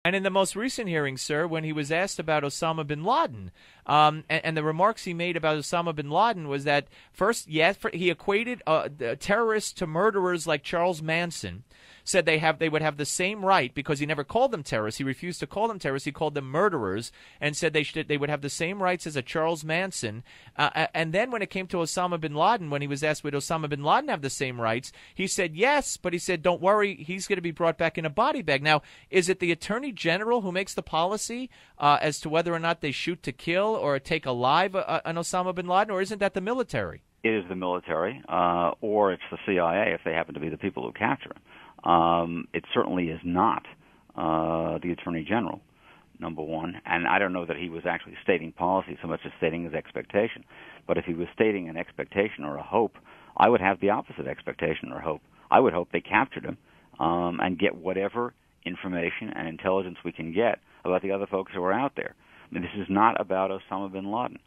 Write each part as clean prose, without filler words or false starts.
And in the most recent hearing, sir, when he was asked about Osama bin Laden, and the remarks he made about Osama bin Laden was that, first, yes, he equated terrorists to murderers like Charles Manson, said they would have the same right because he never called them terrorists. He refused to call them terrorists. He called them murderers and said they would have the same rights as a Charles Manson. And then when it came to Osama bin Laden, when he was asked would Osama bin Laden have the same rights, he said yes, but he said don't worry, he's going to be brought back in a body bag. Now, is it the Attorney General who makes the policy as to whether or not they shoot to kill or take alive an Osama bin Laden, or isn't that the military? It is the military, or it's the CIA if they happen to be the people who capture him. It certainly is not the Attorney General, number one. And I don't know that he was actually stating policy so much as stating his expectation. But if he was stating an expectation or a hope, I would have the opposite expectation or hope. I would hope they captured him and get whatever information and intelligence we can get about the other folks who are out there. I mean, this is not about Osama bin Laden.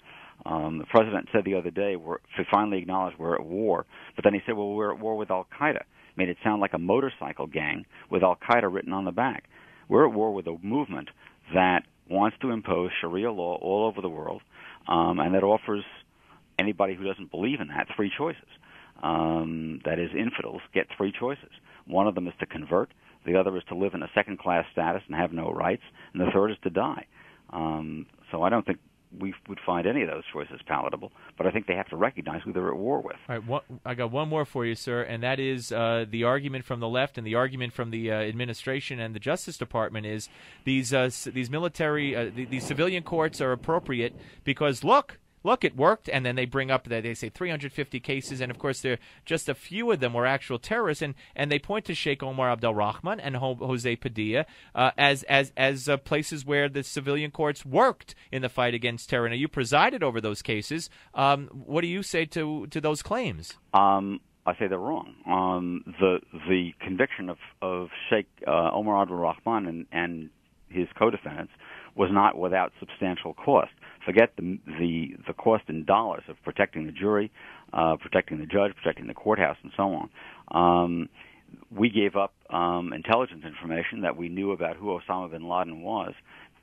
The president said the other day, he finally acknowledged we're at war, but then he said, well, we're at war with Al-Qaeda. Made it sound like a motorcycle gang with Al-Qaeda written on the back. We're at war with a movement that wants to impose Sharia law all over the world, and that offers anybody who doesn't believe in that three choices. That is, infidels get three choices. One of them is to convert, the other is to live in a second-class status and have no rights, and the third is to die. So I don't think we would find any of those choices palatable, but I think they have to recognize who they're at war with. All right, I got one more for you, sir, and that is the argument from the left and the argument from the administration and the Justice Department is these military, these civilian courts are appropriate because, look, it worked, and then they bring up that they say 350 cases, and of course there just a few of them were actual terrorists, and they point to Sheikh Omar Abdel Rahman and Jose Padilla as places where the civilian courts worked in the fight against terror. Now, you presided over those cases. What do you say to those claims? I say they're wrong. The conviction of Sheikh Omar Abdel Rahman and his co-defendants was not without substantial cost. Forget the cost in dollars of protecting the jury, protecting the judge, protecting the courthouse, and so on. We gave up intelligence information that we knew about who Osama bin Laden was,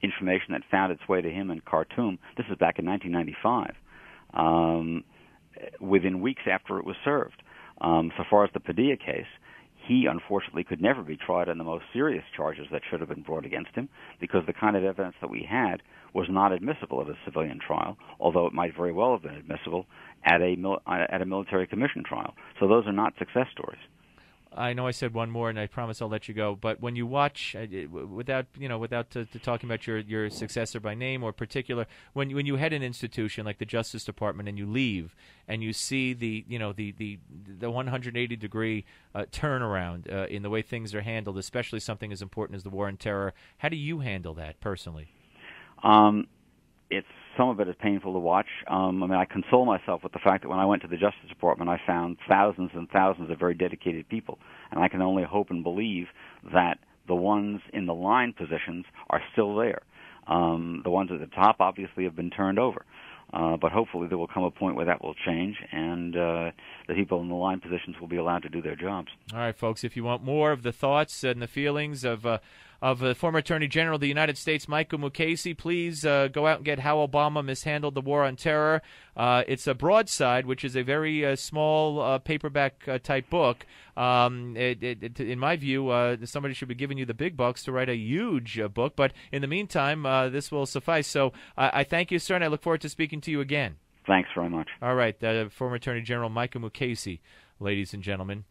information that found its way to him in Khartoum. This is back in 1995, within weeks after it was served. So far as the Padilla case, he unfortunately could never be tried on the most serious charges that should have been brought against him because the kind of evidence that we had was not admissible at a civilian trial, although it might very well have been admissible at a military commission trial. So those are not success stories. I know I said one more, and I promise I'll let you go. But when you watch, without talking about your successor by name or particular, when you head an institution like the Justice Department and you leave and you see the 180-degree turnaround in the way things are handled, especially something as important as the war on terror, how do you handle that personally? Some of it is painful to watch. I console myself with the fact that when I went to the Justice Department, I found thousands and thousands of very dedicated people, and I can only hope and believe that the ones in the line positions are still there. The ones at the top obviously have been turned over, but hopefully there will come a point where that will change, and the people in the line positions will be allowed to do their jobs. All right, folks, if you want more of the thoughts and the feelings of the former Attorney General of the United States, Michael Mukasey, please go out and get How Obama Mishandled the War on Terror. It's a broadside, which is a very small paperback-type book. In my view, somebody should be giving you the big bucks to write a huge book. But in the meantime, this will suffice. So I thank you, sir, and I look forward to speaking to you again. Thanks very much. All right. Former Attorney General Michael Mukasey, ladies and gentlemen.